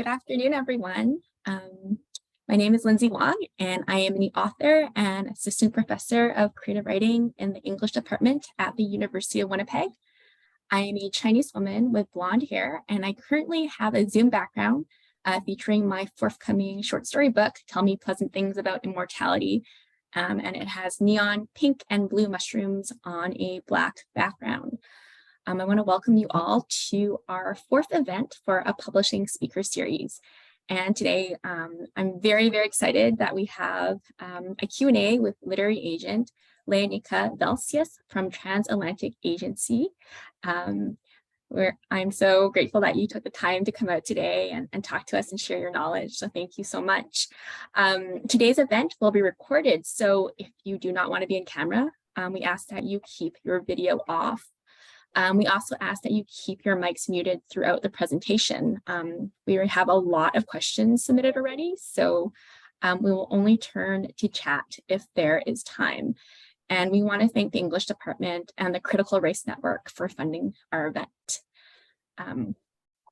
Good afternoon, everyone. My name is Lindsay Wong, and I am the author and assistant professor of creative writing in the English department at the University of Winnipeg. I am a Chinese woman with blonde hair, and I currently have a Zoom background featuring my forthcoming short story book, Tell Me Pleasant Things About Immortality. And it has neon pink and blue mushrooms on a black background. I want to welcome you all to our fourth event for a publishing speaker series. And today, I'm very, very excited that we have a Q&A with literary agent Léonicka Valcius from Transatlantic Agency. Where I'm so grateful that you took the time to come out today and talk to us and share your knowledge. So thank you so much. Today's event will be recorded. So if you do not want to be in camera, we ask that you keep your video off. We also ask that you keep your mics muted throughout the presentation. We have a lot of questions submitted already, so we will only turn to chat if there is time. And we want to thank the English department and the Critical Race Network for funding our event.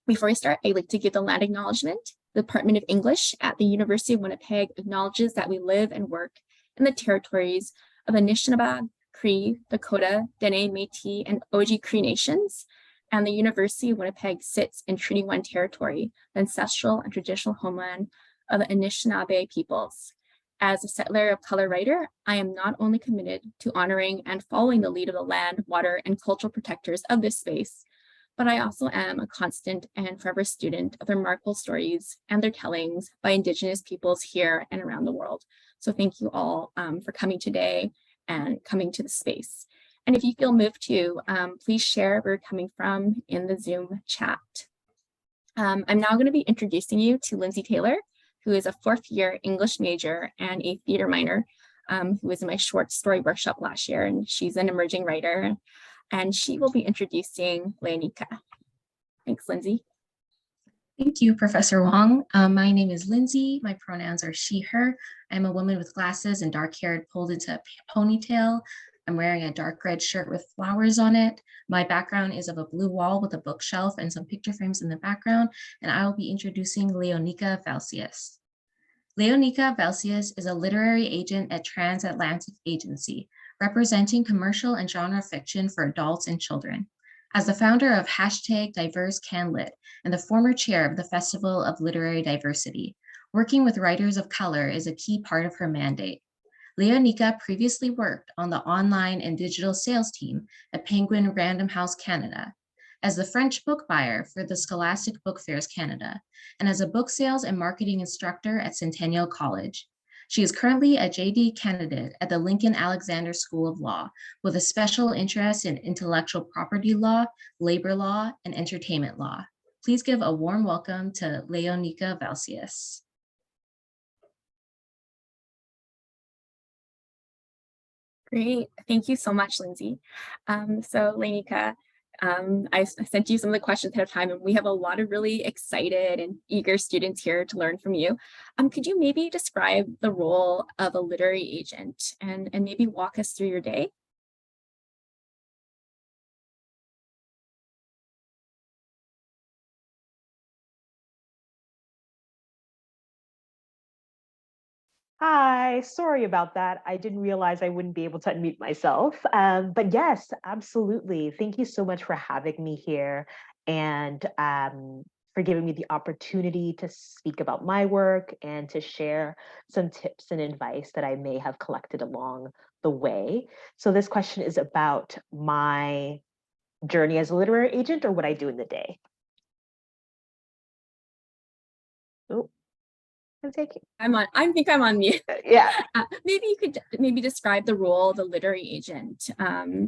Before we start, I'd like to give the land acknowledgement. The Department of English at the University of Winnipeg acknowledges that we live and work in the territories of the Anishinaabe, Cree, Dakota, Dene, Métis, and Oji Cree nations, and the University of Winnipeg sits in Treaty 1 territory, the ancestral and traditional homeland of the Anishinaabe peoples. As a settler of color writer, I am not only committed to honoring and following the lead of the land, water, and cultural protectors of this space, but I also am a constant and forever student of the remarkable stories and their tellings by Indigenous peoples here and around the world. So thank you all for coming today and coming to the space. And if you feel moved to, please share where you're coming from in the Zoom chat. I'm now going to be introducing you to Lindsay Taylor, who is a fourth year English major and a theater minor, who was in my short story workshop last year, and she's an emerging writer, and she will be introducing Léonicka. Thanks, Lindsay. Thank you, Professor Wong. My name is Lindsay. My pronouns are she, her. I'm a woman with glasses and dark hair pulled into a ponytail. I'm wearing a dark red shirt with flowers on it. My background is of a blue wall with a bookshelf and some picture frames in the background, and I will be introducing Léonicka Valcius. Léonicka Valcius is a literary agent at Transatlantic Agency, representing commercial and genre fiction for adults and children. As the founder of #DiverseCanLit and the former chair of the Festival of Literary Diversity, working with writers of color is a key part of her mandate. Léonicka previously worked on the online and digital sales team at Penguin Random House Canada, as the French book buyer for the Scholastic Book Fairs Canada, and as a book sales and marketing instructor at Centennial College. She is currently a JD candidate at the Lincoln Alexander School of Law with a special interest in intellectual property law, labor law, and entertainment law. Please give a warm welcome to Léonicka Valcius. Great, thank you so much, Lindsay. So Léonicka, I sent you some of the questions ahead of time, and we have a lot of really excited and eager students here to learn from you. Could you maybe describe the role of a literary agent and maybe walk us through your day? Hi, sorry about that. I didn't realize I wouldn't be able to unmute myself. But yes, absolutely. Thank you so much for having me here and for giving me the opportunity to speak about my work and to share some tips and advice that I may have collected along the way. So this question is about my journey as a literary agent or what I do in the day. Oh. I think I'm on mute. Yeah. Maybe you could describe the role of the literary agent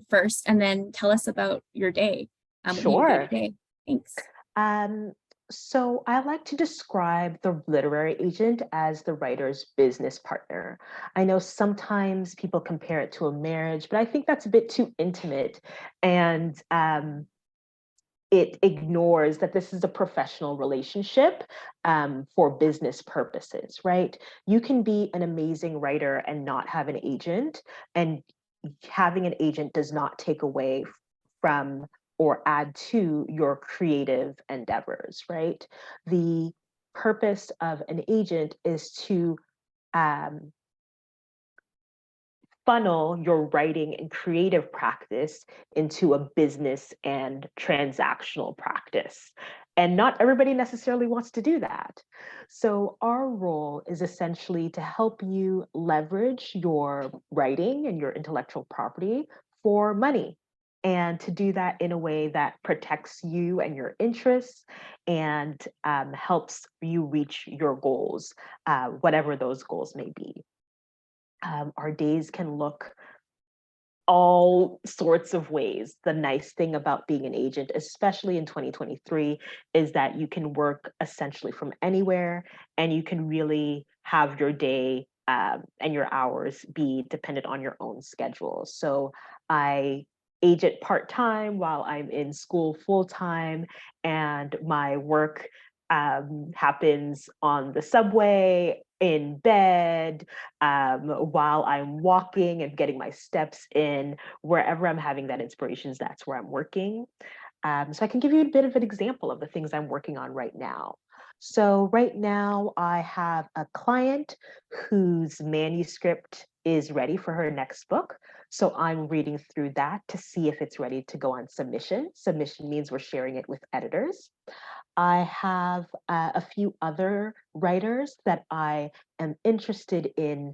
first, and then tell us about your day. Sure. What you do today. Thanks. So I like to describe the literary agent as the writer's business partner. I know sometimes people compare it to a marriage, but I think that's a bit too intimate, and it ignores that this is a professional relationship for business purposes, right? You can be an amazing writer and not have an agent, and having an agent does not take away from or add to your creative endeavors, right? The purpose of an agent is to um, funnel your writing and creative practice into a business and transactional practice. And not everybody necessarily wants to do that. So our role is essentially to help you leverage your writing and your intellectual property for money, and to do that in a way that protects you and your interests, and helps you reach your goals, whatever those goals may be. Our days can look all sorts of ways. The nice thing about being an agent, especially in 2023, is that you can work essentially from anywhere, and you can really have your day and your hours be dependent on your own schedule. So I agent part-time while I'm in school full-time, and my work happens on the subway, in bed, while I'm walking and getting my steps in. Wherever I'm having that inspiration, that's where I'm working. So I can give you a bit of an example of the things I'm working on right now. So right now I have a client whose manuscript is ready for her next book. So I'm reading through that to see if it's ready to go on submission. Submission means we're sharing it with editors. I have a few other writers that I am interested in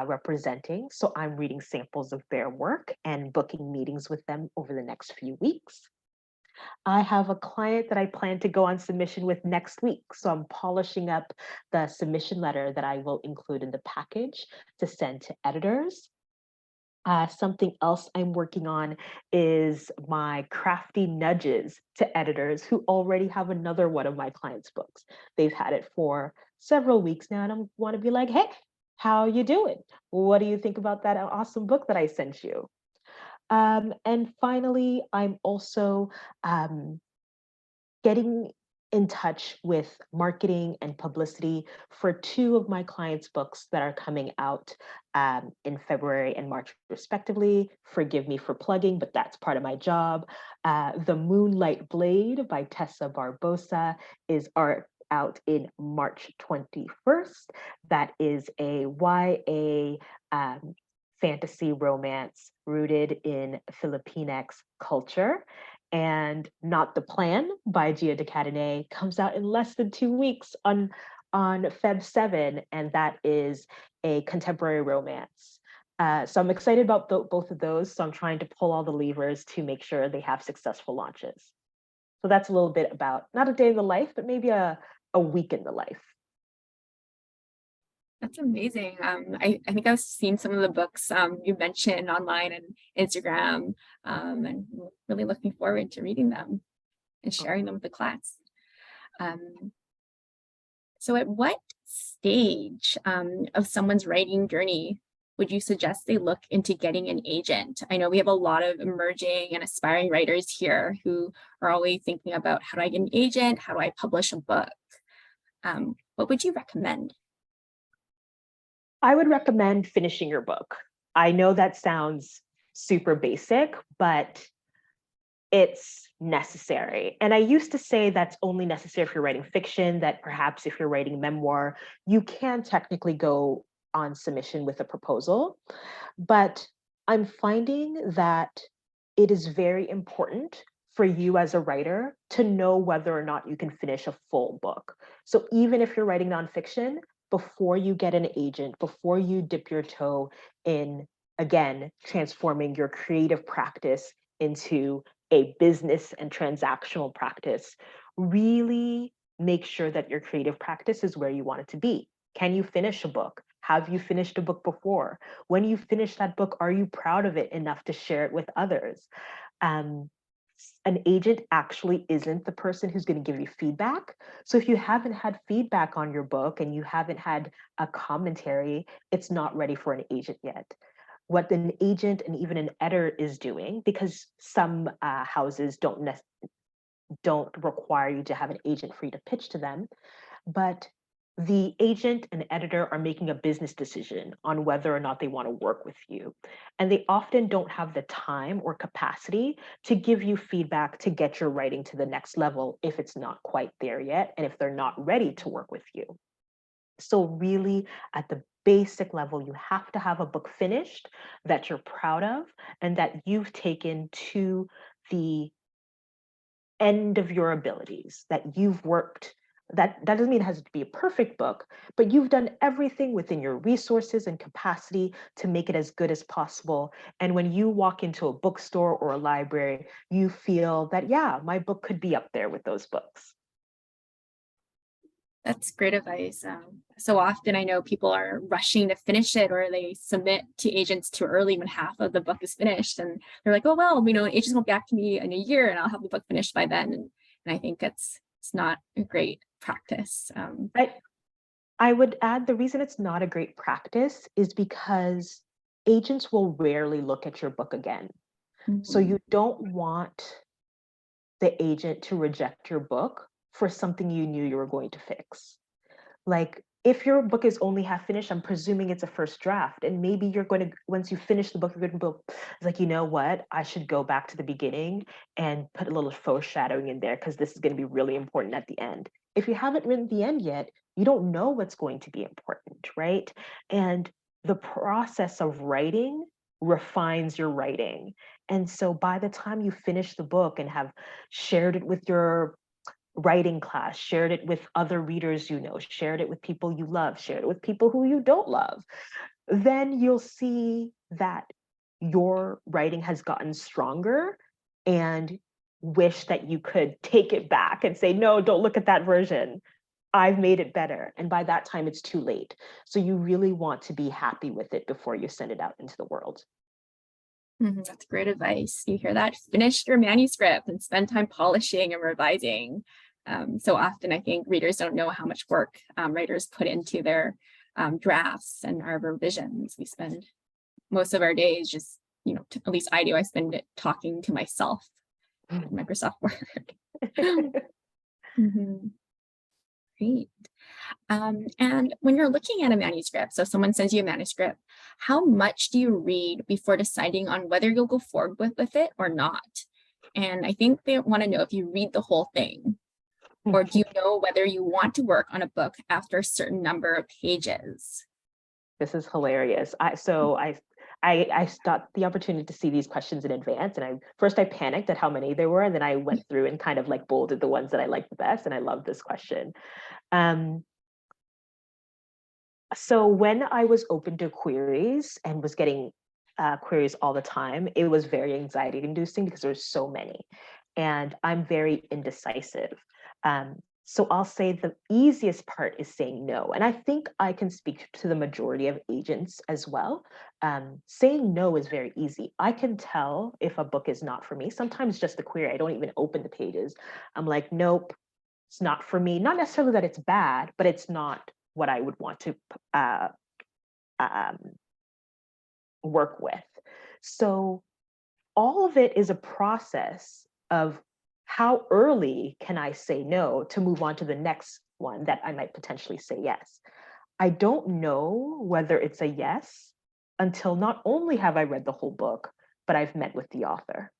representing. So I'm reading samples of their work and booking meetings with them over the next few weeks. I have a client that I plan to go on submission with next week. So I'm polishing up the submission letter that I will include in the package to send to editors. Something else I'm working on is my crafty nudges to editors who already have another one of my clients' books. They've had it for several weeks now, and I want to be like, hey, how you doing? What do you think about that awesome book that I sent you? And finally, I'm also getting in touch with marketing and publicity for two of my clients' books that are coming out in February and March, respectively. Forgive me for plugging, but that's part of my job. The Moonlight Blade by Tessa Barbosa is out in March 21st. That is a YA fantasy romance rooted in Filipinx culture. And Not the Plan by Gia de Cadenet comes out in less than 2 weeks on Feb 7, and that is a contemporary romance. So I'm excited about both of those. So I'm trying to pull all the levers to make sure they have successful launches. So that's a little bit about not a day in the life, but maybe a week in the life. That's amazing. I think I've seen some of the books you mentioned online and Instagram, and really looking forward to reading them and sharing them with the class. So at what stage of someone's writing journey would you suggest they look into getting an agent? I know we have a lot of emerging and aspiring writers here who are always thinking about, how do I get an agent? How do I publish a book? What would you recommend? I would recommend finishing your book. I know that sounds super basic, but it's necessary. And I used to say that's only necessary if you're writing fiction, that perhaps if you're writing memoir, you can technically go on submission with a proposal. But I'm finding that it is very important for you as a writer to know whether or not you can finish a full book. So even if you're writing nonfiction, before you get an agent, before you dip your toe in, again, transforming your creative practice into a business and transactional practice, really make sure that your creative practice is where you want it to be. Can you finish a book? Have you finished a book before? When you finish that book, are you proud of it enough to share it with others? An agent actually isn't the person who's going to give you feedback. So if you haven't had feedback on your book and you haven't had a commentary, it's not ready for an agent yet. What an agent and even an editor is doing, because some houses don't require you to have an agent for you to pitch to them, but the agent and editor are making a business decision on whether or not they want to work with you. And they often don't have the time or capacity to give you feedback to get your writing to the next level if it's not quite there yet, and if they're not ready to work with you. So really, at the basic level, you have to have a book finished that you're proud of and that you've taken to the end of your abilities, that you've worked. That doesn't mean it has to be a perfect book, but you've done everything within your resources and capacity to make it as good as possible. And when you walk into a bookstore or a library, you feel that, yeah, my book could be up there with those books. That's great advice. So often I know people are rushing to finish it, or they submit to agents too early when half of the book is finished. And they're like, oh, well, agents won't get back to me in a year and I'll have the book finished by then. And I think it's not a great practice. I would add the reason it's not a great practice is because agents will rarely look at your book again. So Mhm. you don't want the agent to reject your book for something you knew you were going to fix. Like, if your book is only half finished, I'm presuming it's a first draft. And maybe you're going to, once you finish the book, you're going to be like, you know what? I should go back to the beginning and put a little foreshadowing in there because this is going to be really important at the end. If you haven't written the end yet, you don't know what's going to be important, right? And the process of writing refines your writing. And so by the time you finish the book and have shared it with your writing class, shared it with other readers you know, shared it with people you love, shared it with people who you don't love, then you'll see that your writing has gotten stronger and wish that you could take it back and say, no, don't look at that version. I've made it better. And by that time, it's too late. So you really want to be happy with it before you send it out into the world. That's great advice. You hear that? Finish your manuscript and spend time polishing and revising. So often, I think readers don't know how much work writers put into their drafts and our revisions. We spend most of our days just, at least I do, I spend it talking to myself in Microsoft Word. Mhm. Great. And when you're looking at a manuscript, so someone sends you a manuscript, how much do you read before deciding on whether you'll go forward with it or not? And I think they want to know if you read the whole thing, or do you know whether you want to work on a book after a certain number of pages? This is hilarious. I got the opportunity to see these questions in advance, and I panicked at how many there were, and then I went through and kind of like bolded the ones that I liked the best, and I love this question. Um, so when I was open to queries and was getting queries all the time, it was very anxiety inducing because there's so many, and I'm very indecisive. Um, so I'll say the easiest part is saying no. And I think I can speak to the majority of agents as well. Saying no is very easy. I can tell if a book is not for me. Sometimes just the query, I don't even open the pages. I'm like, nope, it's not for me. Not necessarily that it's bad, but it's not what I would want to uh, um, work with. So all of it is a process of how early can I say no to move on to the next one that I might potentially say yes. I don't know whether it's a yes until not only have I read the whole book, but I've met with the author.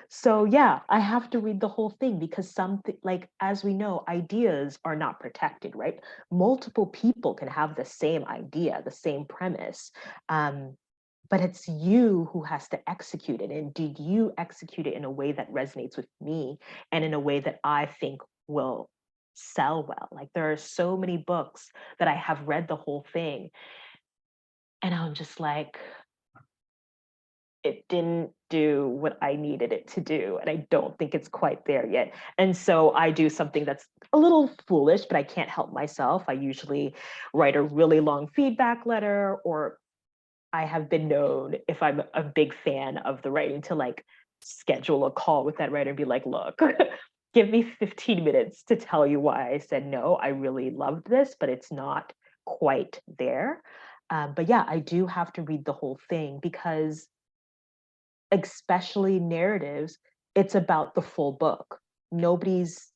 So yeah, I have to read the whole thing because something, like, as we know, ideas are not protected, right? Multiple people can have the same idea, the same premise. But it's you who has to execute it. And did you execute it in a way that resonates with me and in a way that I think will sell well? Like, there are so many books that I have read the whole thing, and I'm just like, it didn't do what I needed it to do. And I don't think it's quite there yet. And so I do something that's a little foolish, but I can't help myself. I usually write a really long feedback letter, or I have been known, if I'm a big fan of the writing, to like schedule a call with that writer and be like, look, give me 15 minutes to tell you why I said no. I really loved this, but it's not quite there. But yeah, I do have to read the whole thing because, especially narratives, it's about the full book. Nobody's,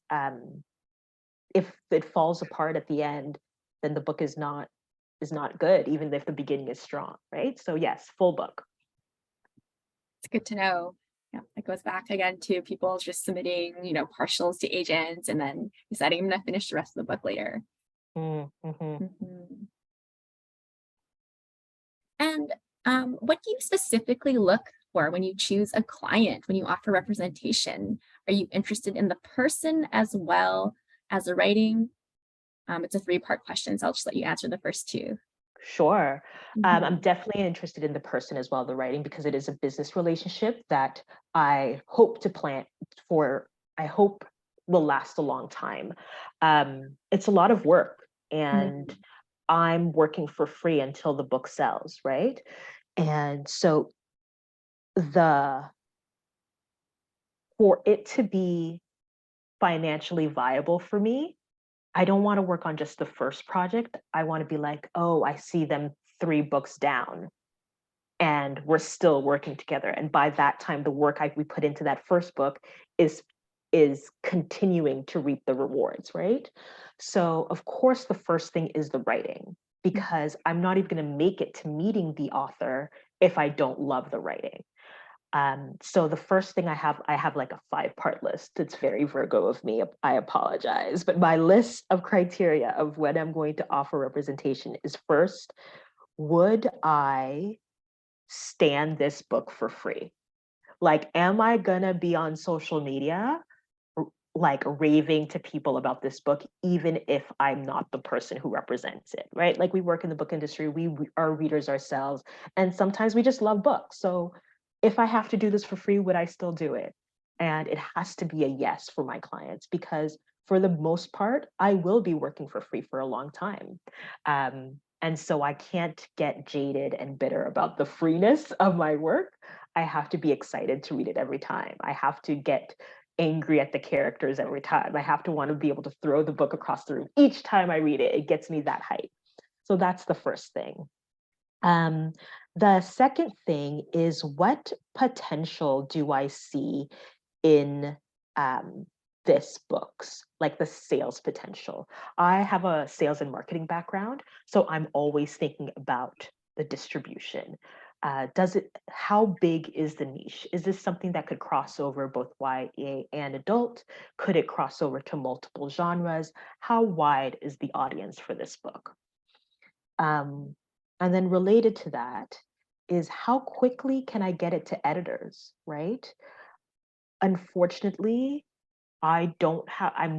if it falls apart at the end, then the book is not good, even if the beginning is strong, right? So yes, full book. It's good to know. Yeah, it goes back again to people just submitting, partials to agents and then deciding I'm going to finish the rest of the book later. Mm-hmm. Mhm. And what do you specifically look for when you choose a client, when you offer representation? Are you interested in the person as well as the writing? It's a three-part question, so I'll just let you answer the first two. Sure. I'm Mhm. definitely interested in the person as well, the writing, because it is a business relationship that I hope to plant for, I hope will last a long time. It's a lot of work, and Mhm. I'm working for free until the book sells, right? And so the for it to be financially viable for me, I don't want to work on just the first project. I want to be like, oh, I see them 3 books down and we're still working together. And by that time, the work we put into that first book is continuing to reap the rewards, right? So of course, the first thing is the writing, because I'm not even going to make it to meeting the author if I don't love the writing. So the first thing I have like a 5-part list. It's very Virgo of me. I apologize. But my list of criteria of when I'm going to offer representation is, first, would I stand this book for free? Like, am I gonna be on social media like raving to people about this book, even if I'm not the person who represents it, right? Like, we work in the book industry, we are readers ourselves, and sometimes we just love books. So if I have to do this for free, would I still do it? And it has to be a yes for my clients, because for the most part, I will be working for free for a long time. And so I can't get jaded and bitter about the freeness of my work. I have to be excited to read it every time. I have to get angry at the characters every time. I have to want to be able to throw the book across the room each time I read it. It gets me that hype. So that's the first thing. The second thing is, what potential do I see in this book's, like, the sales potential? I have a sales and marketing background, so I'm always thinking about the distribution. How big is the niche? Is this something that could cross over both YA and adult? Could it cross over to multiple genres? How wide is the audience for this book? Um, and then related to that is, how quickly can I get it to editors, right? Unfortunately, I'm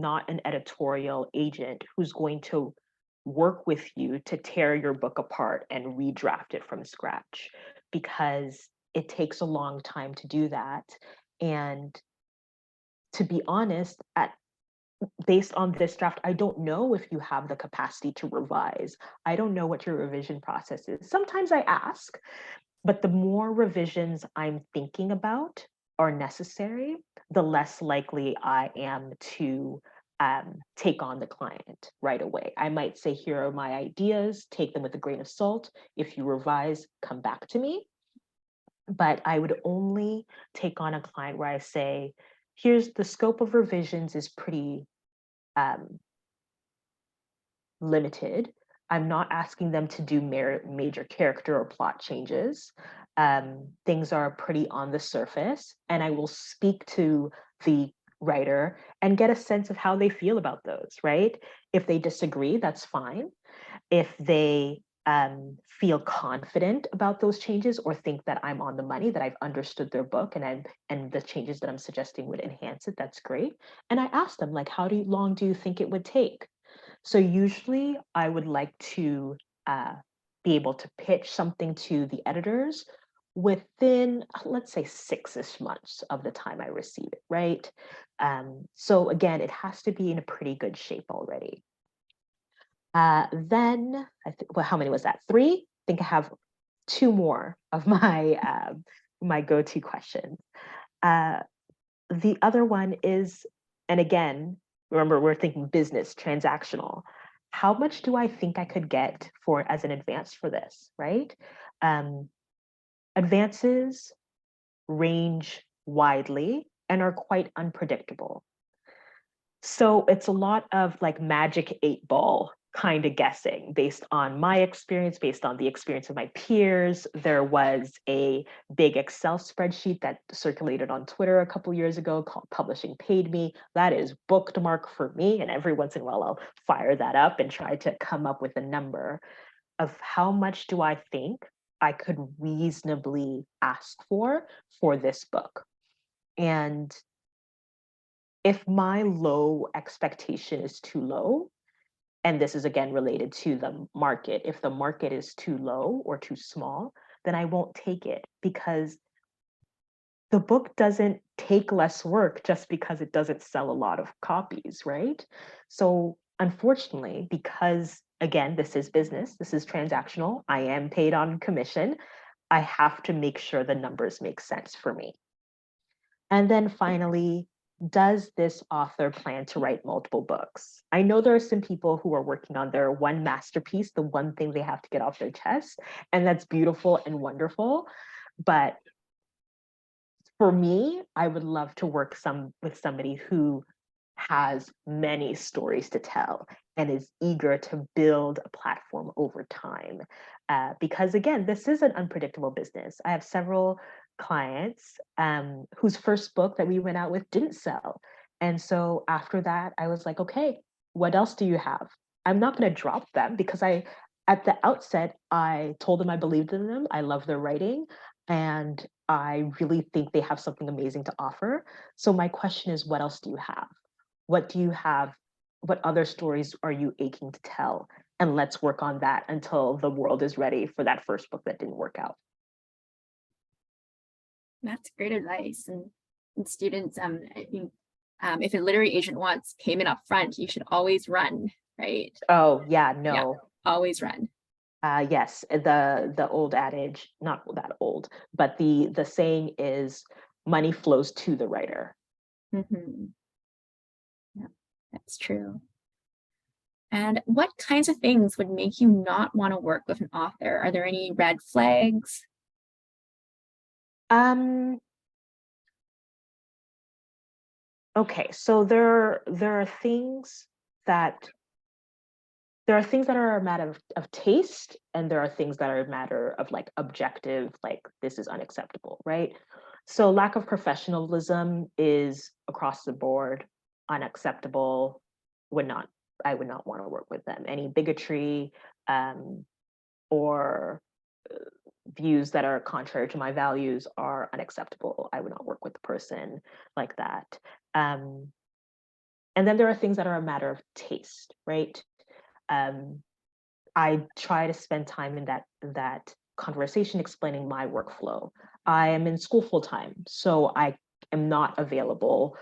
not an editorial agent who's going to work with you to tear your book apart and redraft it from scratch, because it takes a long time to do that. And to be honest, based on this draft, I don't know if you have the capacity to revise. I don't know what your revision process is. Sometimes I ask, but the more revisions I'm thinking about are necessary, the less likely I am to take on the client right away. I might say, here are my ideas, take them with a grain of salt. If you revise, come back to me. But I would only take on a client where I say, here's the scope of revisions is pretty limited. I'm not asking them to do major character or plot changes. Things are pretty on the surface, and I will speak to the writer and get a sense of how they feel about those, right? If they disagree, that's fine. If they feel confident about those changes, or think that I'm on the money, that I've understood their book, and the changes that I'm suggesting would enhance it, that's great. And I ask them, like, how long do you think it would take? So usually I would like to be able to pitch something to the editors within, let's say, 6-ish months of the time I receive it, right? So again, it has to be in a pretty good shape already. Then, well, how many was that? 3? I think I have 2 more of my go-to questions. The other one is, and again, remember, we're thinking business, transactional. How much do I think I could get for as an advance for this, right? Advances range widely and are quite unpredictable. So it's a lot of like magic 8 ball kind of guessing based on my experience, based on the experience of my peers. There was a big Excel spreadsheet that circulated on Twitter a couple years ago called Publishing Paid Me. That is bookmark for me. And every once in a while, I'll fire that up and try to come up with a number of how much do I think I could reasonably ask for this book. And if my low expectation is too low, and this is again related to the market, if the market is too low or too small, then I won't take it, because the book doesn't take less work just because it doesn't sell a lot of copies, right? So unfortunately, because again, this is business, this is transactional, I am paid on commission, I have to make sure the numbers make sense for me. And then finally, does this author plan to write multiple books? I know there are some people who are working on their one masterpiece, the one thing they have to get off their chest, and that's beautiful and wonderful. But for me, I would love to work with somebody who has many stories to tell and is eager to build a platform over time. Because again, this is an unpredictable business. I have several clients whose first book that we went out with didn't sell. And so after that, I was like, okay, what else do you have? I'm not going to drop them, because at the outset, I told them I believed in them. I love their writing, and I really think they have something amazing to offer. So my question is, what else do you have? What do you have? What other stories are you aching to tell? And let's work on that until the world is ready for that first book that didn't work out. That's great advice. And students, I think if a literary agent wants payment up front, you should always run, right? Oh, yeah, no. Yeah, always run. Yes, the old adage, not that old, but the saying is, money flows to the writer. Mm-hmm. Yeah, that's true. And what kinds of things would make you not want to work with an author? Are there any red flags? Okay, so there are things that are a matter of taste, and there are things that are a matter of like objective, like this is unacceptable, right? So lack of professionalism is across the board unacceptable. I would not want to work with them. Any bigotry or views that are contrary to my values are unacceptable. I would not work with a person like that. And then there are things that are a matter of taste, right? I try to spend time in that conversation explaining my workflow. I am in school full time, so I am not available.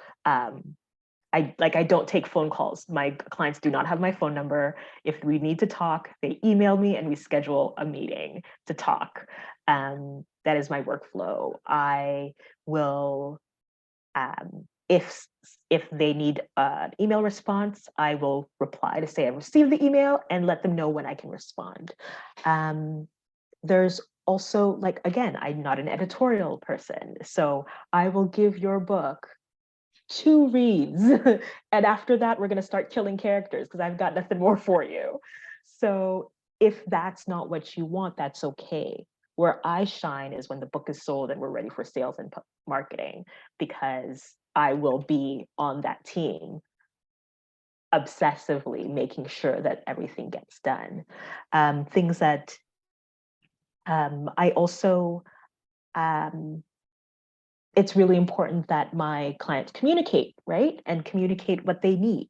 I don't take phone calls. My clients do not have my phone number. If we need to talk, they email me and we schedule a meeting to talk. That is my workflow. I will, if they need an email response, I will reply to say I received the email and let them know when I can respond. There's also, like, again, I'm not an editorial person, so I will give your book 2 reads, and after that, we're going to start killing characters because I've got nothing more for you. So if that's not what you want, that's okay. Where I shine is when the book is sold and we're ready for sales and marketing, because I will be on that team obsessively making sure that everything gets done. Things that I also, it's really important that my clients communicate, right? And communicate what they need.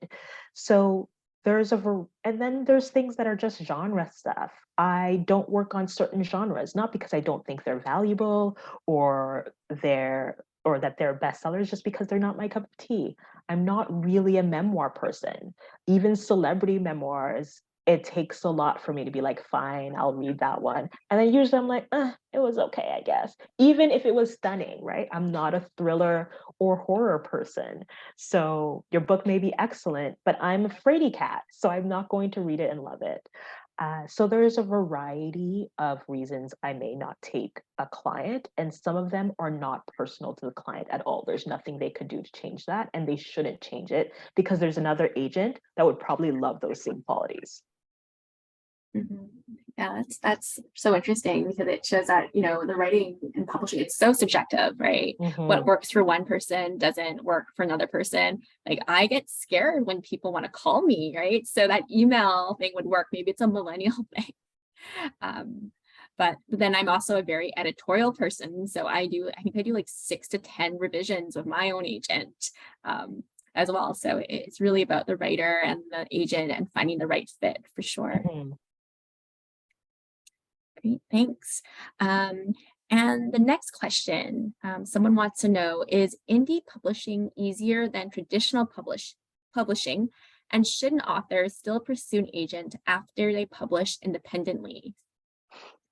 So and then there's things that are just genre stuff. I don't work on certain genres, not because I don't think they're valuable or that they're bestsellers, just because they're not my cup of tea. I'm not really a memoir person. Even celebrity memoirs, it takes a lot for me to be like, fine, I'll read that one. And then usually I'm like, it was okay, I guess. Even if it was stunning, right? I'm not a thriller or horror person. So your book may be excellent, but I'm a fraidy cat, so I'm not going to read it and love it. So there's a variety of reasons I may not take a client, and some of them are not personal to the client at all. There's nothing they could do to change that, and they shouldn't change it because there's another agent that would probably love those same qualities. Mhm. Yeah, that's so interesting because it shows that, the writing and publishing, it's so subjective, right? What Mhm. works for one person doesn't work for another person. Like I get scared when people want to call me, right? So that email thing would work. Maybe it's a millennial thing. Um, but then I'm also a very editorial person. So I think I do like 6 to 10 revisions with my own agent um, as well. So it's really about the writer and the agent and finding the right fit for sure. Mhm. Great, thanks. And the next question, someone wants to know, is indie publishing easier than traditional publishing? And should an author still pursue an agent after they publish independently?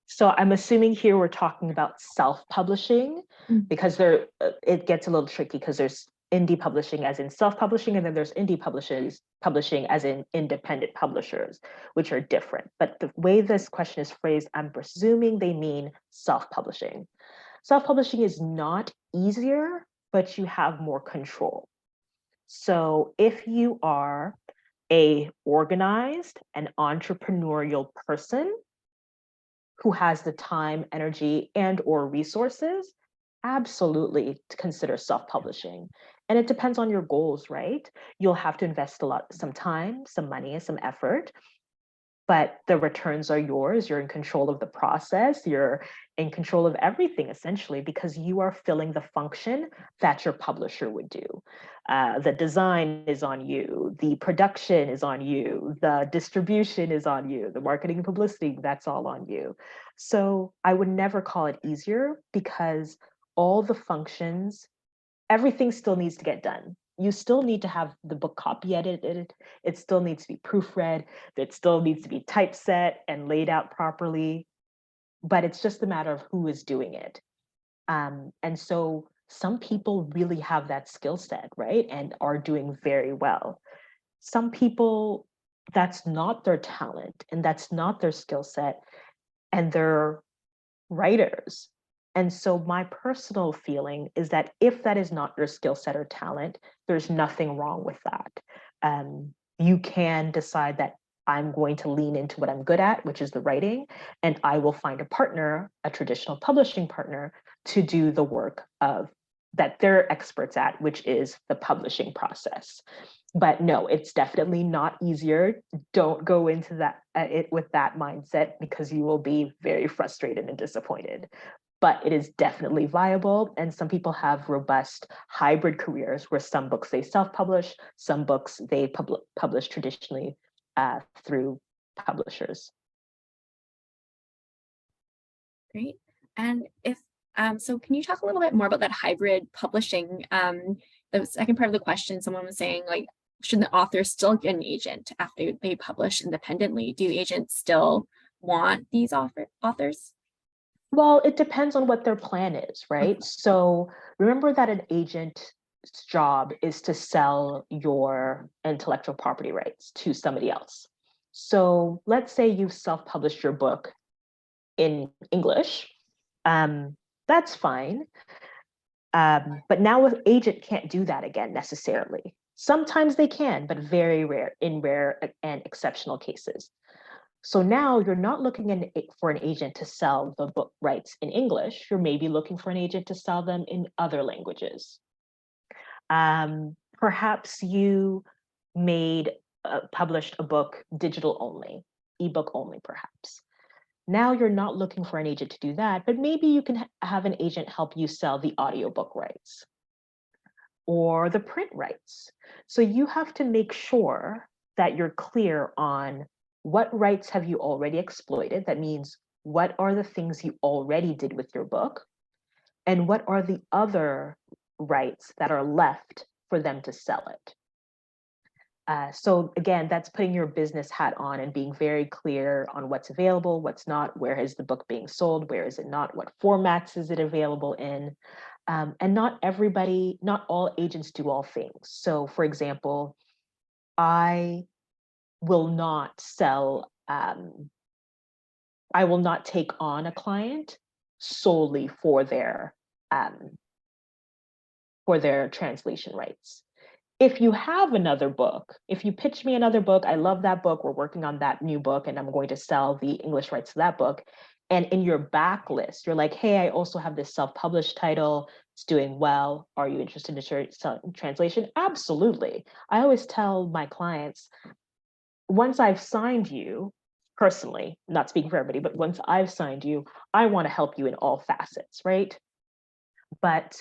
So I'm assuming here we're talking about self-publishing Mm. because it gets a little tricky because there's indie publishing as in self-publishing, and then there's indie publishing as in independent publishers, which are different. But the way this question is phrased, I'm presuming they mean self-publishing. Self-publishing is not easier, but you have more control. So if you are a organized and entrepreneurial person who has the time, energy, and or resources, absolutely to consider self-publishing. And it depends on your goals, right? You'll have to invest some time, some money, and some effort, but the returns are yours. You're in control of the process. You're in control of everything essentially because you are filling the function that your publisher would do. The design is on you, the production is on you, the distribution is on you, the marketing and publicity, that's all on you. So I would never call it easier because all the functions, everything still needs to get done. You still need to have the book copy edited. It still needs to be proofread. It still needs to be typeset and laid out properly. But it's just a matter of who is doing it. And so some people really have that skill set, right? And are doing very well. Some people, that's not their talent and that's not their skill set. And they're writers. And so my personal feeling is that if that is not your skill set or talent, there's nothing wrong with that. You can decide that I'm going to lean into what I'm good at, which is the writing, and I will find a partner, a traditional publishing partner, to do the work of that they're experts at, which is the publishing process. But no, it's definitely not easier. Don't go into it with that mindset because you will be very frustrated and disappointed. But it is definitely viable, and some people have robust hybrid careers where some books they self-publish, some books they publish traditionally through publishers. Great. And so can you talk a little bit more about that hybrid publishing? The second part of the question, someone was saying, like, should the author still get an agent after they publish independently? Do agents still want these authors? Well, it depends on what their plan is, right? So remember that an agent's job is to sell your intellectual property rights to somebody else. So let's say you've self-published your book in English. That's fine. But now an agent can't do that again necessarily. Sometimes they can, but very rare, in rare and exceptional cases. So now you're not looking for an agent to sell the book rights in English. You're maybe looking for an agent to sell them in other languages. Perhaps you published a book digital only, ebook only, perhaps. Now you're not looking for an agent to do that, but maybe you can have an agent help you sell the audiobook rights or the print rights. So you have to make sure that you're clear on what rights have you already exploited. That means what are the things you already did with your book? And what are the other rights that are left for them to sell it? So again, that's putting your business hat on and being very clear on what's available, what's not, where is the book being sold, where is it not, what formats is it available in? And not all agents do all things. So for example, I will not I will not take on a client solely for their translation rights. If you have another book, if you pitch me another book, I love that book, we're working on that new book, and I'm going to sell the English rights to that book. And in your backlist, you're like, hey, I also have this self-published title, it's doing well. Are you interested in translation? Absolutely. I always tell my clients, once I've signed you, personally, not speaking for everybody, but once I've signed you, I want to help you in all facets, right? But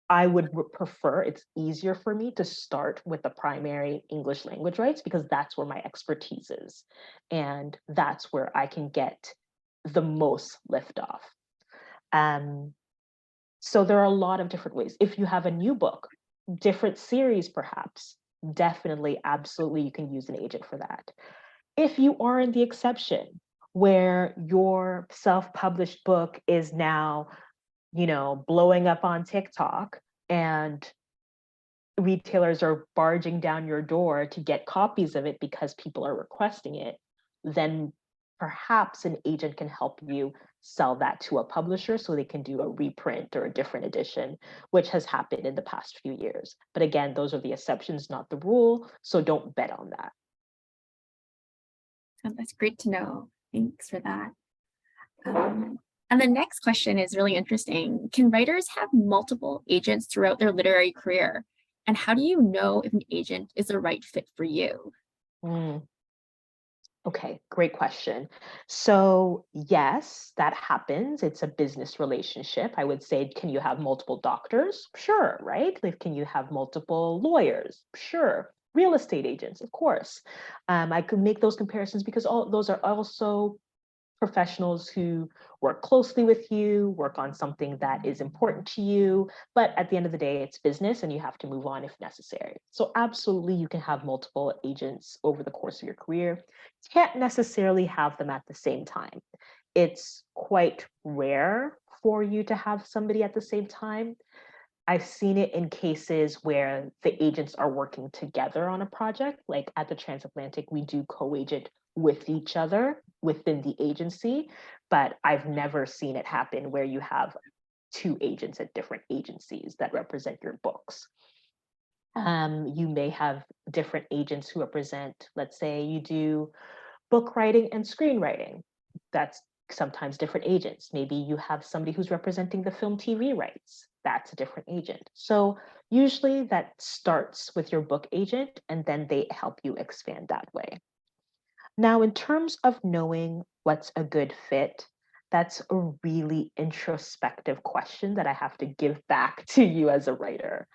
I would prefer, it's easier for me to start with the primary English language rights because that's where my expertise is. And that's where I can get the most liftoff. So there are a lot of different ways. If you have a new book, different series perhaps, definitely, absolutely, you can use an agent for that. If you are in the exception where your self-published book is now, blowing up on TikTok and retailers are barging down your door to get copies of it because people are requesting it, then perhaps an agent can help you sell that to a publisher so they can do a reprint or a different edition, which has happened in the past few years. But again, those are the exceptions, not the rule. So don't bet on that. Oh, that's great to know. Thanks for that. And the next question is really interesting. Can writers have multiple agents throughout their literary career? And how do you know if an agent is the right fit for you? Okay, great question. So yes, that happens. It's a business relationship. I would say, can you have multiple doctors? Sure, right? Like, can you have multiple lawyers? Sure. Real estate agents, of course. I could make those comparisons because all those are also professionals who work closely with you, work on something that is important to you. But at the end of the day, it's business and you have to move on if necessary. So absolutely, you can have multiple agents over the course of your career. Can't necessarily have them at the same time. It's quite rare for you to have somebody at the same time. I've seen it in cases where the agents are working together on a project. Like at the Transatlantic, we do co-agent with each other within the agency, but I've never seen it happen where you have two agents at different agencies that represent your books. You may have different agents who represent, let's say you do book writing and screenwriting. That's sometimes different agents. Maybe you have somebody who's representing the film TV rights. That's a different agent. So usually that starts with your book agent and then they help you expand that way. Now, in terms of knowing what's a good fit, that's a really introspective question that I have to give back to you as a writer.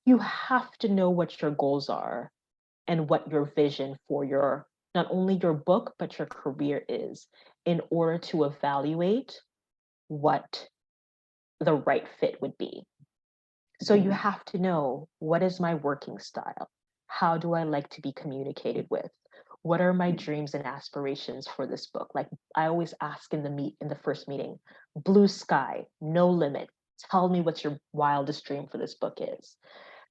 You have to know what your goals are and what your vision for your not only your book but your career is in order to evaluate what the right fit would be. So you have to know, what is my working style? How do I like to be communicated with? What are my dreams and aspirations for this book? Like I always ask in the first meeting, blue sky, no limit. Tell me what your wildest dream for this book is.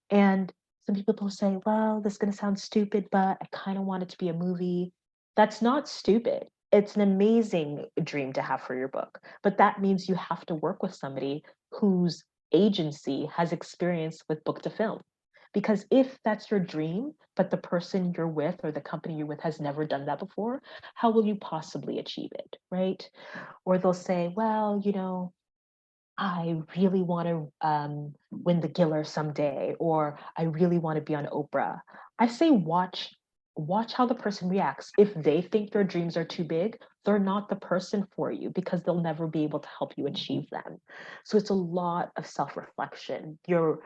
And some people will say, well, this is going to sound stupid, but I kind of want it to be a movie. That's not stupid. It's an amazing dream to have for your book. But that means you have to work with somebody whose agency has experience with book to film. Because if that's your dream, but the person you're with or the company you're with has never done that before, how will you possibly achieve it, right? Or they'll say, well, I really want to win the Giller someday, or I really want to be on Oprah. I say watch how the person reacts. If they think your dreams are too big, they're not the person for you because they'll never be able to help you achieve them. So it's a lot of self-reflection. Your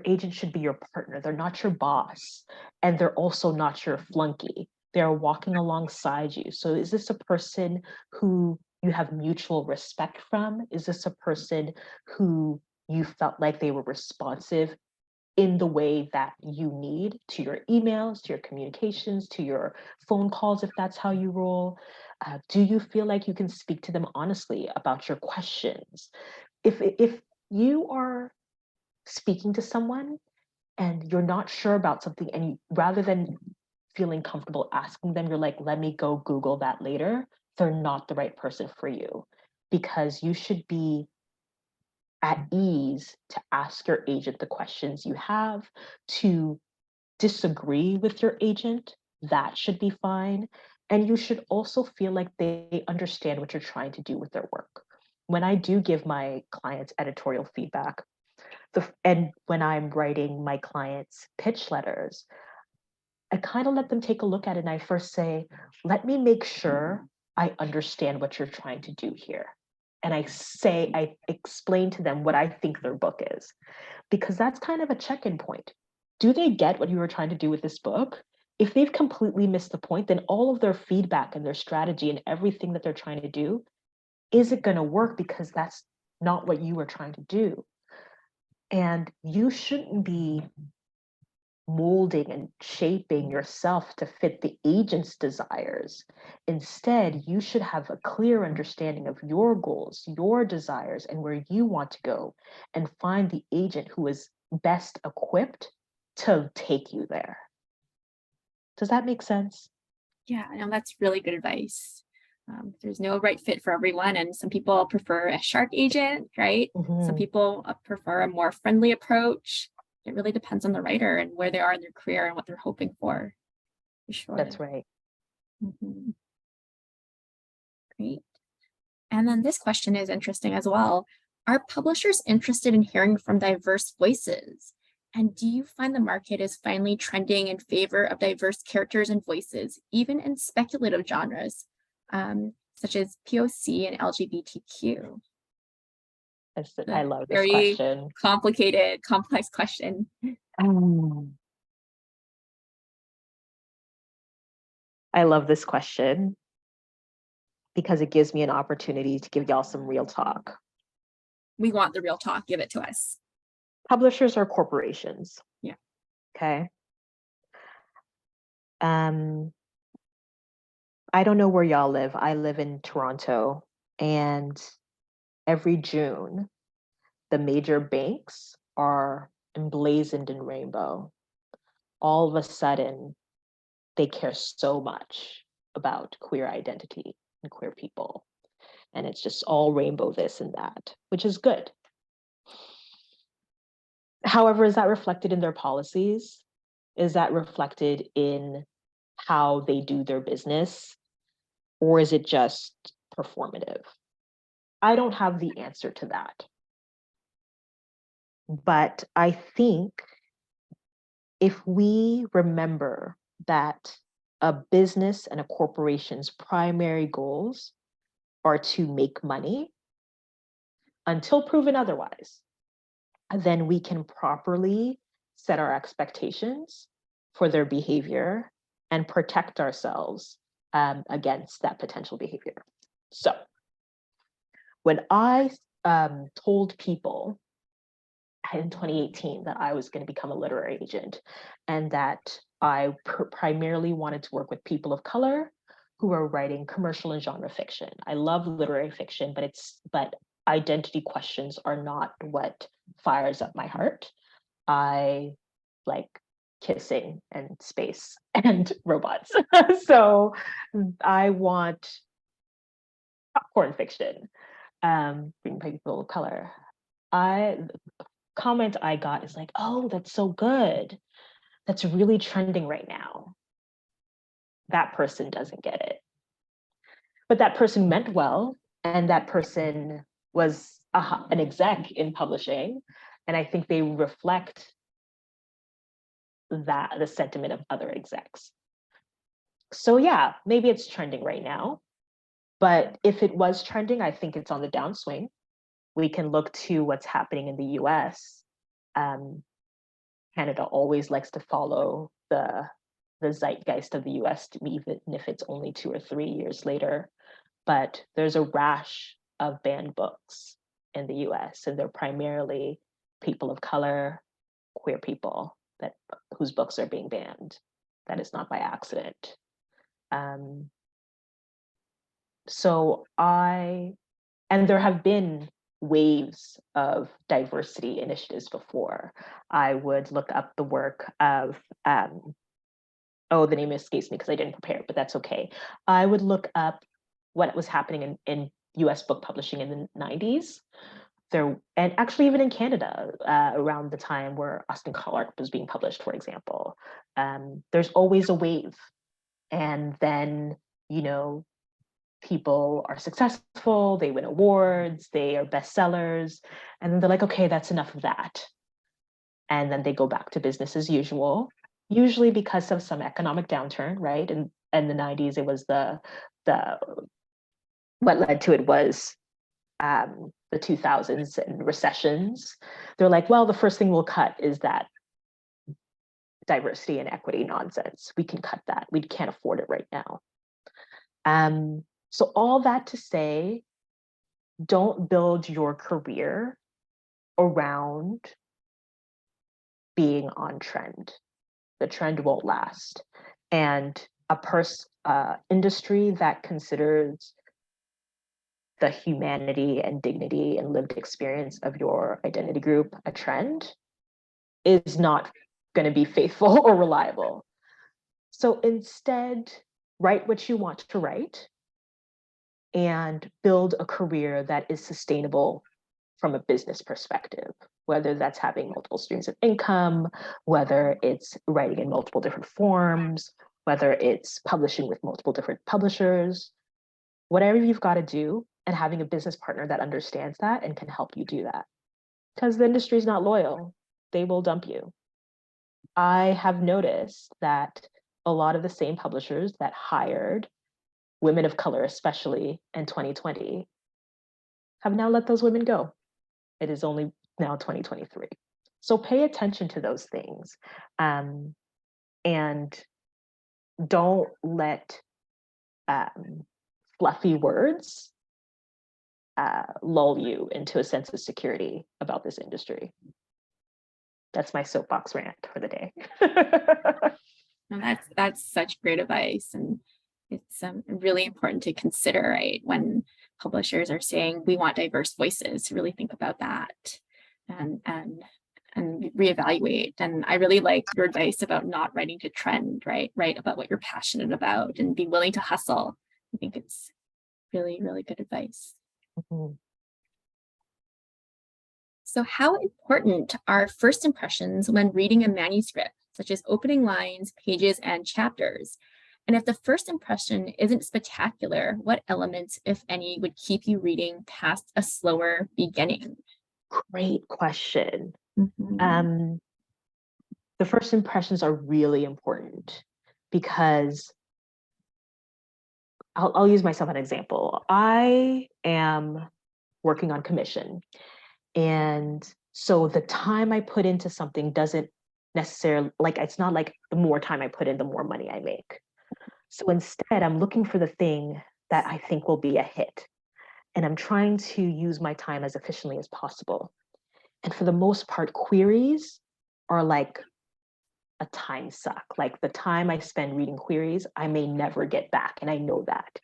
agent should be your partner. They're not your boss, and they're also not your flunky. They're walking alongside you. So is this a person who you have mutual respect from? Is this a person who you felt like they were responsive in the way that you need to your emails, to your communications, to your phone calls, if that's how you roll? Do you feel like you can speak to them honestly about your questions? If you are speaking to someone and you're not sure about something, and rather than feeling comfortable asking them, you're like, let me go Google that later, they're not the right person for you, because you should be at ease to ask your agent the questions you have, to disagree with your agent, that should be fine. And you should also feel like they understand what you're trying to do with their work. When I do give my clients editorial feedback, and when I'm writing my clients' pitch letters, I kind of let them take a look at it and I first say, let me make sure I understand what you're trying to do here. And I explain to them what I think their book is, because that's kind of a check-in point. Do they get what you were trying to do with this book? If they've completely missed the point, then all of their feedback and their strategy and everything that they're trying to do isn't going to work, because that's not what you were trying to do. And you shouldn't be molding and shaping yourself to fit the agent's desires. Instead, you should have a clear understanding of your goals, your desires, and where you want to go, and find the agent who is best equipped to take you there. Does that make sense? Yeah, I know that's really good advice. There's no right fit for everyone, and some people prefer a shark agent, right? Some people prefer a more friendly approach. It really depends on the writer and where they are in their career and what they're hoping for sure. That's right. Great. And then this question is interesting as well. Are publishers interested in hearing from diverse voices? And do you find the market is finally trending in favor of diverse characters and voices, even in speculative genres, such as POC and LGBTQ? I love this Very question. complicated, complex question. I love this question because it gives me an opportunity to give y'all some real talk. We want the real talk. Give it to us. Publishers are corporations. Yeah. Okay. I don't know where y'all live. I live in Toronto, and every June, the major banks are emblazoned in rainbow. All of a sudden, they care so much about queer identity and queer people. And it's just all rainbow this and that, which is good. However, is that reflected in their policies? Is that reflected in how they do their business? Or is it just performative? I don't have the answer to that. But I think if we remember that a business and a corporation's primary goals are to make money until proven otherwise, then we can properly set our expectations for their behavior and protect ourselves against that potential behavior. So when I told people in 2018 that I was going to become a literary agent, and that I primarily wanted to work with people of color who are writing commercial and genre fiction. I love literary fiction, but identity questions are not what fires up my heart. I like kissing and space and robots. So I want popcorn fiction, written by people of color. Comment I got is like, oh, that's so good. That's really trending right now. That person doesn't get it. But that person meant well, and that person was an exec in publishing. And I think they reflect the sentiment of other execs. So yeah, maybe it's trending right now. But if it was trending, I think it's on the downswing. We can look to what's happening in the US. Canada always likes to follow the zeitgeist of the US, even if it's only 2 or 3 years later. But there's a rash of banned books in the US, and they're primarily people of color, queer people whose books are being banned. That is not by accident. And there have been waves of diversity initiatives before. I would look up the work of, the name escapes me because I didn't prepare, but that's okay. I would look up what was happening in US book publishing in the 90s. and actually even in Canada, around the time where Austin Clarke was being published, for example, there's always a wave. And then, you know, people are successful, they win awards, they are bestsellers, and then they're like, okay, that's enough of that. And then they go back to business as usual, usually because of some economic downturn, right? And in the 90s, it was the what led to it was the 2000s and recessions. They're like, well, the first thing we'll cut is that diversity and equity nonsense. We can cut that. We can't afford it right now. So all that to say, don't build your career around being on trend. The trend won't last. And a industry that considers the humanity and dignity and lived experience of your identity group a trend is not going to be faithful or reliable. So instead, write what you want to write and build a career that is sustainable from a business perspective, whether that's having multiple streams of income, whether it's writing in multiple different forms, whether it's publishing with multiple different publishers, whatever you've got to do, and having a business partner that understands that and can help you do that. Because the industry is not loyal, they will dump you. I have noticed that a lot of the same publishers that hired women of color, especially in 2020, have now let those women go. It is only now 2023. So pay attention to those things, and don't let fluffy words lull you into a sense of security about this industry. That's my soapbox rant for the day. And that's such great advice, and it's really important to consider, right, when publishers are saying we want diverse voices, to really think about that and reevaluate. And I really like your advice about not writing to trend, right? Write about what you're passionate about and be willing to hustle. I think it's really, really good advice. Mhm. So how important are first impressions when reading a manuscript, such as opening lines, pages, and chapters? And if the first impression isn't spectacular, what elements, if any, would keep you reading past a slower beginning? Great question. Mhm. The first impressions are really important because I'll use myself as an example. I am working on commission. And so the time I put into something doesn't necessarily, like, it's not like the more time I put in, the more money I make. So instead, I'm looking for the thing that I think will be a hit. And I'm trying to use my time as efficiently as possible. And for the most part, queries are like a time suck. Like the time I spend reading queries, I may never get back. And I know that.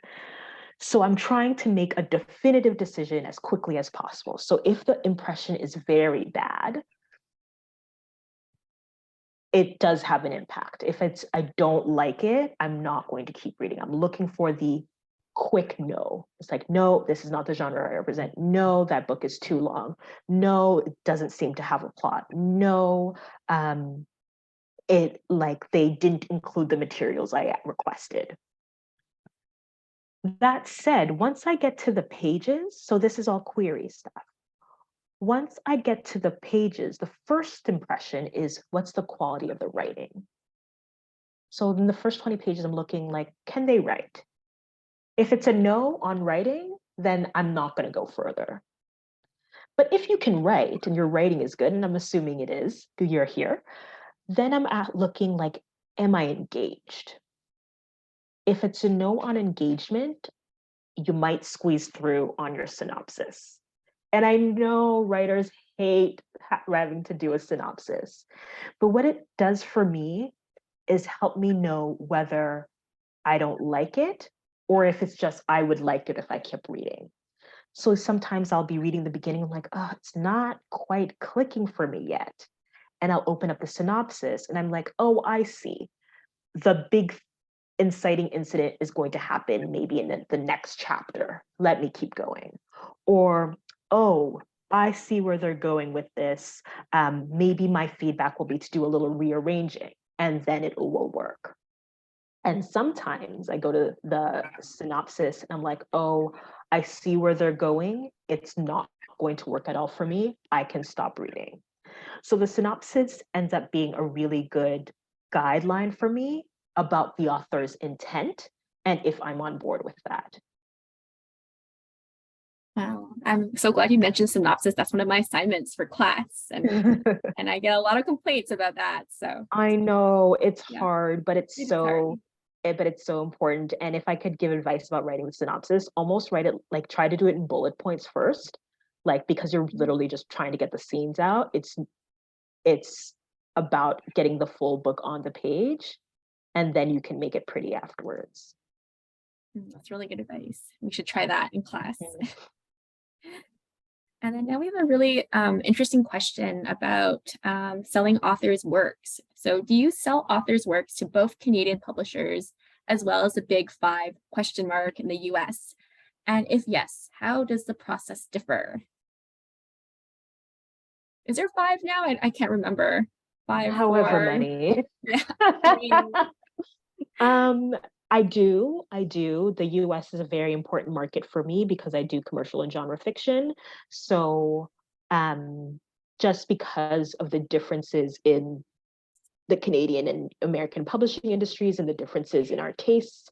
So I'm trying to make a definitive decision as quickly as possible. So if the impression is very bad, it does have an impact. If I don't like it, I'm not going to keep reading. I'm looking for the quick no. It's like, no, this is not the genre I represent. No, that book is too long. No, it doesn't seem to have a plot. No, they didn't include the materials I requested. That said, once I get to the pages, so this is all query stuff. Once I get to the pages, the first impression is what's the quality of the writing? So in the first 20 pages, I'm looking like, can they write? If it's a no on writing, then I'm not going to go further. But if you can write and your writing is good, and I'm assuming it is, you're here, then I'm looking like, am I engaged? If it's a no on engagement, you might squeeze through on your synopsis. And I know writers hate having to do a synopsis, but what it does for me is help me know whether I don't like it or if it's just I would like it if I kept reading. So sometimes I'll be reading the beginning, I'm like, oh, it's not quite clicking for me yet. And I'll open up the synopsis and I'm like, oh, I see. The big inciting incident is going to happen maybe in the next chapter. Let me keep going. Or, oh, I see where they're going with this. Maybe my feedback will be to do a little rearranging and then it will work. And sometimes I go to the synopsis and I'm like, oh, I see where they're going. It's not going to work at all for me. I can stop reading. So the synopsis ends up being a really good guideline for me about the author's intent and if I'm on board with that. Wow, I'm so glad you mentioned synopsis. That's one of my assignments for class, and I get a lot of complaints about that. So I know it's yeah, hard, but it is hard. but it's so important. And if I could give advice about writing the synopsis, almost write it like try to do it in bullet points first, like because you're literally just trying to get the scenes out. It's about getting the full book on the page, and then you can make it pretty afterwards. That's really good advice. We should try that in class. Mm. And then now we have a really interesting question about selling authors' works. So do you sell authors' works to both Canadian publishers as well as the big five question mark in the US? And if yes, how does the process differ? Is there five now? I can't remember. Five, However four, many. yeah, three. I do. The US is a very important market for me because I do commercial and genre fiction. So just because of the differences in the Canadian and American publishing industries and the differences in our tastes,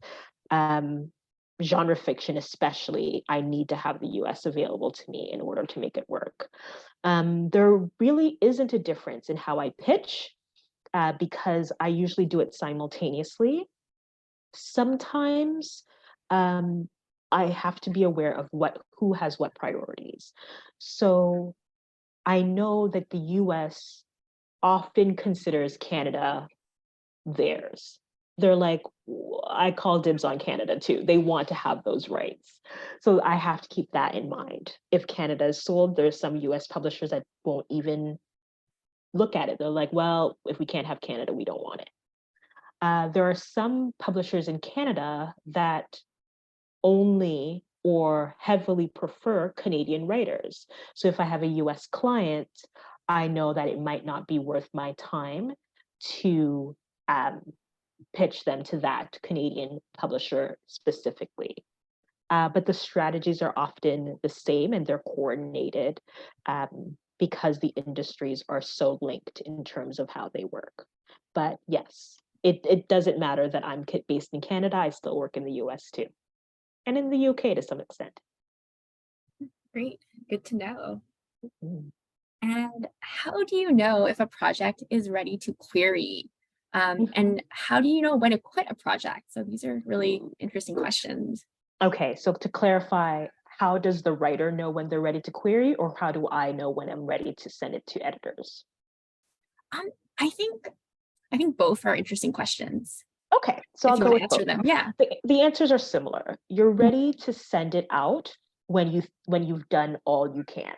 genre fiction especially, I need to have the US available to me in order to make it work. There really isn't a difference in how I pitch because I usually do it simultaneously. Sometimes I have to be aware of who has what priorities. So I know that the US often considers Canada theirs. They're like, I call dibs on Canada too. They want to have those rights. So I have to keep that in mind. If Canada is sold, there's some US publishers that won't even look at it. They're like, well, if we can't have Canada, we don't want it. There are some publishers in Canada that only or heavily prefer Canadian writers. So if I have a US client, I know that it might not be worth my time to pitch them to that Canadian publisher specifically. But the strategies are often the same and they're coordinated because the industries are so linked in terms of how they work. But yes, it doesn't matter that I'm based in Canada, I still work in the US too. And in the UK to some extent. Great, good to know. Mm. And how do you know if a project is ready to query? And how do you know when to quit a project? So these are really interesting questions. Okay, so to clarify, how does the writer know when they're ready to query, or how do I know when I'm ready to send it to editors? Um, I think both are interesting questions. Okay, so If I'll you go want to with answer both. them, yeah. The answers are similar. You're ready to send it out when you've done all you can.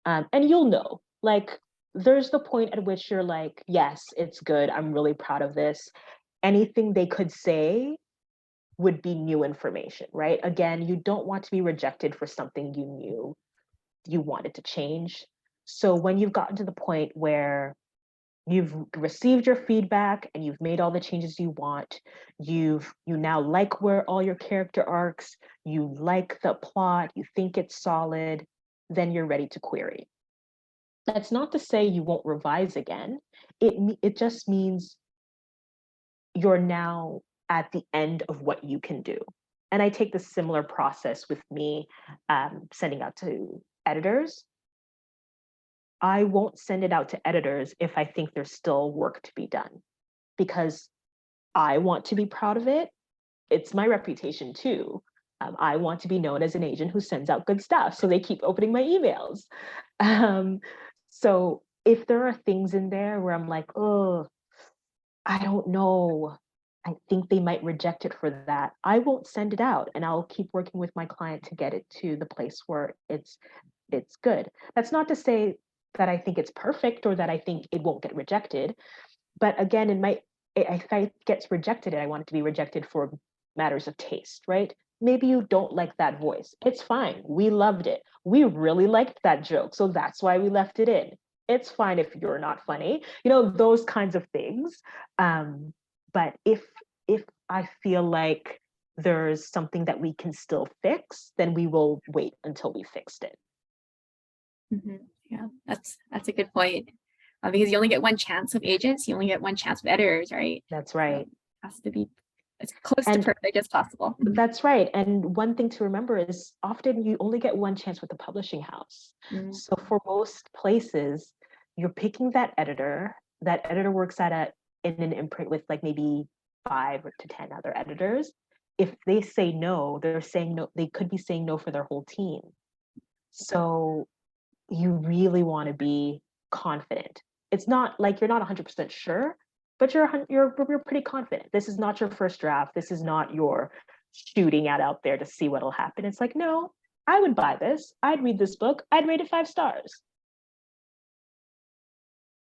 And you'll know, like, there's the point at which you're like, yes, it's good. I'm really proud of this. Anything they could say would be new information, right? Again, you don't want to be rejected for something you knew you wanted to change. So when you've gotten to the point where you've received your feedback and you've made all the changes you want, you now like where all your character arcs, you like the plot, you think it's solid, then you're ready to query. That's not to say you won't revise again. It just means you're now at the end of what you can do. And I take the similar process with me sending out to editors. I won't send it out to editors if I think there's still work to be done, because I want to be proud of it. It's my reputation too. I want to be known as an agent who sends out good stuff, so they keep opening my emails. So if there are things in there where I'm like, oh, I don't know, I think they might reject it for that, I won't send it out, and I'll keep working with my client to get it to the place where it's good. That's not to say that I think it's perfect or that I think it won't get rejected. But again, if it gets rejected, I want it to be rejected for matters of taste, right? maybe you don't like that voice. It's fine. We loved it. We really liked that joke. So that's why we left it in. It's fine if you're not funny, those kinds of things. But if I feel like there's something that we can still fix, then we will wait until we fixed it. Yeah, that's a good point. Because you only get one chance with agents, you only get one chance with editors, right? That's right. So it has to be as close to perfect as possible. That's right. And one thing to remember is often you only get one chance with the publishing house. So for most places, you're picking that editor. That editor works in an imprint with like maybe 5 to 10 other editors. If they say no, they're saying no, they could be saying no for their whole team. So you really want to be confident. It's not like you're not 100% sure, but you're pretty confident. This is not your first draft. This is not your shooting out there to see what'll happen. It's like, no, I would buy this. I'd read this book. I'd rate it 5 stars.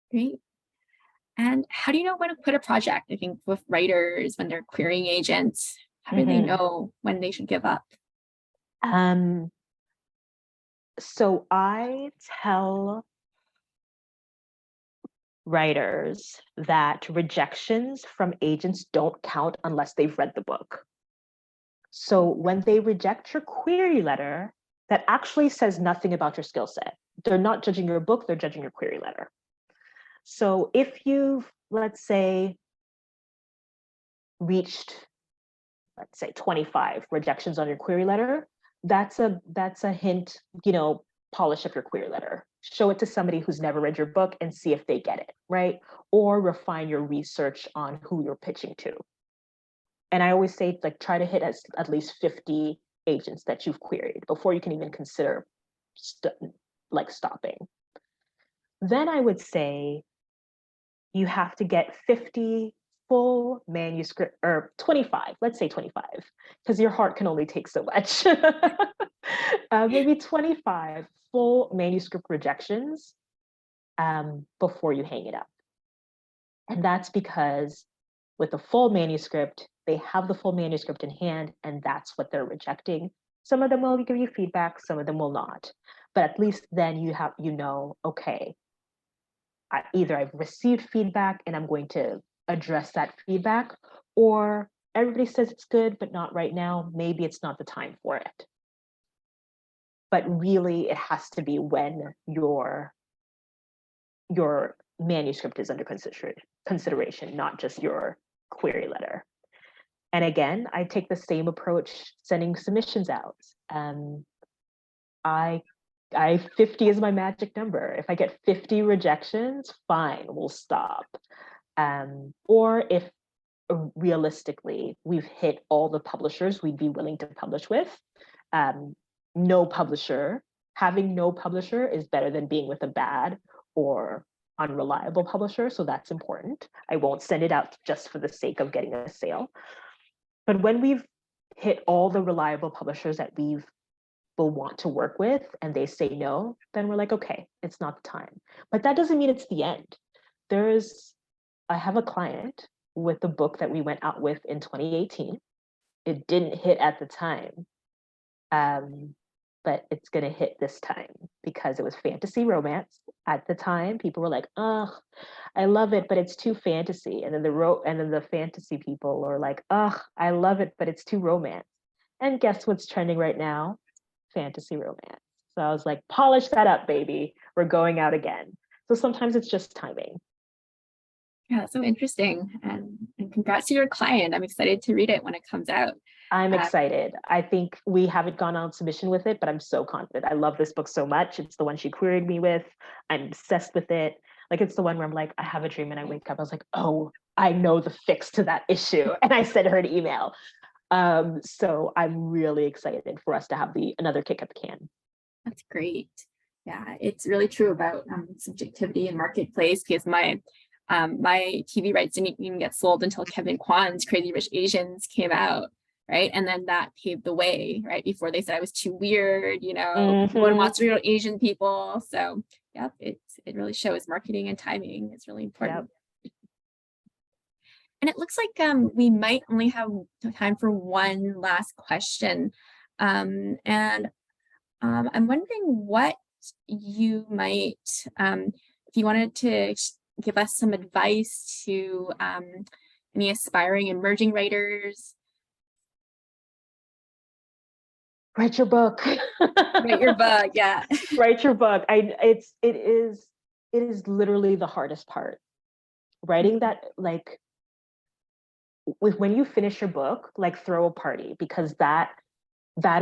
Great. And how do you know when to quit a project? I think with writers, when they're querying agents, how do they know when they should give up? So I tell writers that rejections from agents don't count unless they've read the book. So when they reject your query letter, that actually says nothing about your skill set. They're not judging your book, they're judging your query letter. So if you've, let's say, reached, let's say 25 rejections on your query letter, that's a hint, polish up your query letter. Show it to somebody who's never read your book and see if they get it, right? Or refine your research on who you're pitching to. And I always say, like, try to hit at least 50 agents that you've queried before you can even consider stopping. Then I would say you have to get 50 full manuscript, or 25, let's say 25, because your heart can only take so much. Maybe 25 full manuscript rejections before you hang it up. And that's because with a full manuscript, they have the full manuscript in hand, and that's what they're rejecting. Some of them will give you feedback, some of them will not. But at least then okay, either I've received feedback and I'm going to address that feedback, or everybody says it's good, but not right now. Maybe it's not the time for it. But really, it has to be when your manuscript is under consideration, not just your query letter. And again, I take the same approach sending submissions out. 50 is my magic number. If I get 50 rejections, fine, we'll stop. Or if realistically we've hit all the publishers we'd be willing to publish with, having no publisher is better than being with a bad or unreliable publisher. So that's important. I won't send it out just for the sake of getting a sale. But when we've hit all the reliable publishers that we'll want to work with and they say no, then we're like, okay, it's not the time. But that doesn't mean it's the end. I have a client with a book that we went out with in 2018. It didn't hit at the time, but it's going to hit this time because it was fantasy romance. At the time, people were like, oh, I love it, but it's too fantasy. And then the fantasy people are like, oh, I love it, but it's too romance. And guess what's trending right now? Fantasy romance. So I was like, polish that up, baby. We're going out again. So sometimes it's just timing. Yeah, that's so interesting. And congrats to your client. I'm excited to read it when it comes out. I'm excited. I think we haven't gone on submission with it, but I'm so confident. I love this book so much. It's the one she queried me with. I'm obsessed with it. Like, it's the one where I'm like, I have a dream and I wake up. I was like, oh, I know the fix to that issue. And I sent her an email. So I'm really excited for us to have another kick at the can. That's great. Yeah, it's really true about subjectivity and marketplace, because my TV rights didn't even get sold until Kevin Kwan's Crazy Rich Asians came out, right? And then that paved the way, right? Before they said I was too weird, no one wants real Asian people. So yeah, it really shows marketing and timing is really important. Yep. And it looks like we might only have time for one last question. And I'm wondering what you might, if you wanted to give us some advice to any aspiring emerging writers. Write your book. Write your book, yeah. Write your book. It is literally the hardest part. Writing that, like, when you finish your book, like, throw a party, because that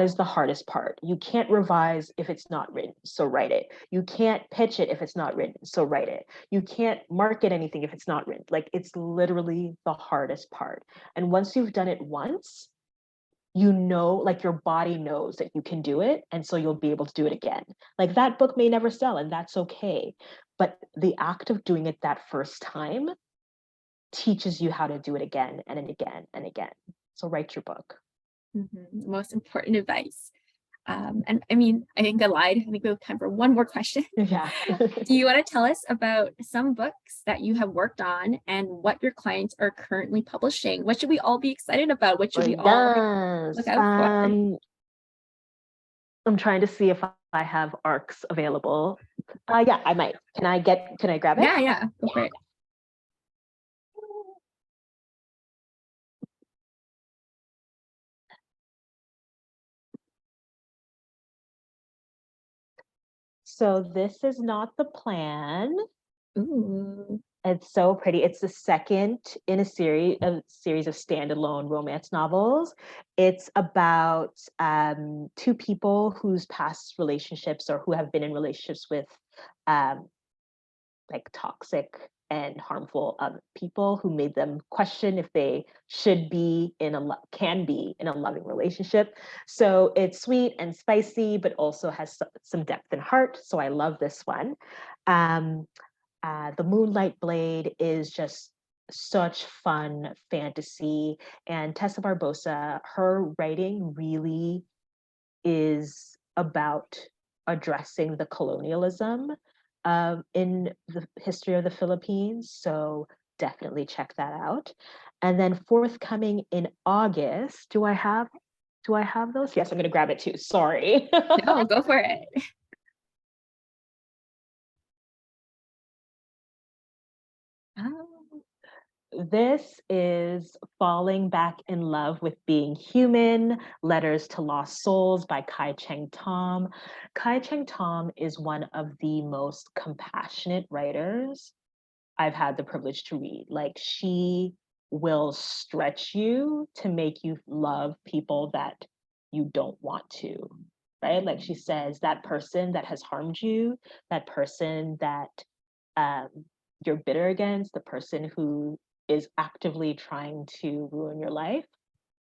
is the hardest part. You can't revise if it's not written, so write it. You can't pitch it if it's not written, so write it. You can't market anything if it's not written. Like, it's literally the hardest part. And once you've done it once, you know, like, your body knows that you can do it, and so you'll be able to do it again. Like, that book may never sell, and that's okay. But the act of doing it that first time teaches you how to do it again and again and again. So write your book. Most important advice. And I mean, I think I lied. I think we have time for one more question. Yeah. Do you want to tell us about some books that you have worked on and what your clients are currently publishing? What should we all be excited about? What should we all look out for? I'm trying to see if I have ARCs available. Yeah, I might. Can I grab it? Yeah, go for it. So this is not the plan. Ooh. It's so pretty. It's the second in a series of standalone romance novels. It's about two people whose past relationships, or who have been in relationships with like toxic and harmful people, who made them question if they should be can be in a loving relationship. So it's sweet and spicy, but also has some depth and heart. So I love this one. The Moonlight Blade is just such fun fantasy, and Tessa Barbosa, her writing really is about addressing the colonialism in the history of the Philippines. So definitely check that out. And then forthcoming in August, do I have those? Yes, I'm going to grab it too. Sorry. No, go for it. Oh. This is Falling Back in Love with Being Human, Letters to Lost Souls by Kai Cheng Tom. Kai Cheng Tom is one of the most compassionate writers I've had the privilege to read. Like, she will stretch you to make you love people that you don't want to, right? Like, she says, that person that has harmed you, that person that you're bitter against, the person who is actively trying to ruin your life,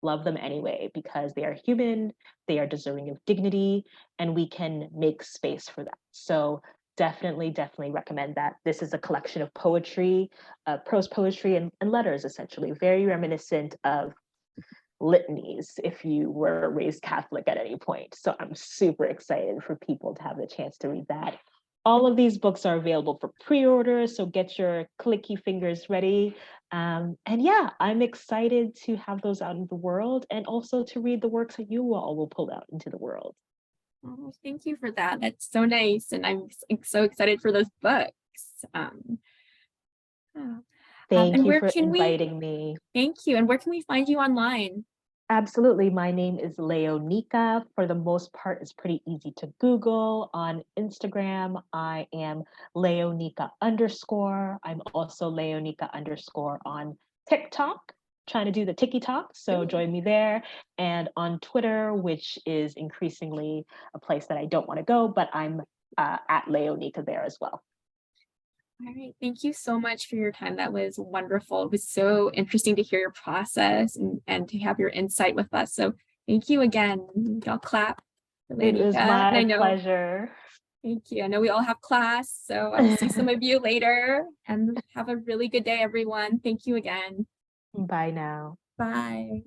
love them anyway, because they are human, they are deserving of dignity, and we can make space for that. So definitely recommend that. This is a collection of poetry, prose poetry, and letters, essentially, very reminiscent of litanies if you were raised Catholic at any point. So I'm super excited for people to have the chance to read that. All of these books are available for pre-order, so get your clicky fingers ready. And yeah, I'm excited to have those out in the world, and also to read the works that you all will pull out into the world. Oh, thank you for that. That's so nice. And I'm so excited for those books. Thank And you where for can inviting me. Thank you. And where can we find you online? Absolutely. My name is Léonicka. For the most part, it's pretty easy to Google. On Instagram, I am Léonicka_. I'm also Léonicka_ on TikTok, trying to do the TikTok. So join me there. And on Twitter, which is increasingly a place that I don't want to go, but I'm at Léonicka there as well. All right. Thank you so much for your time. That was wonderful. It was so interesting to hear your process and to have your insight with us. So thank you again. Y'all clap. It was my pleasure. Thank you. I know we all have class, so I'll see some of you later, and have a really good day, everyone. Thank you again. Bye now. Bye.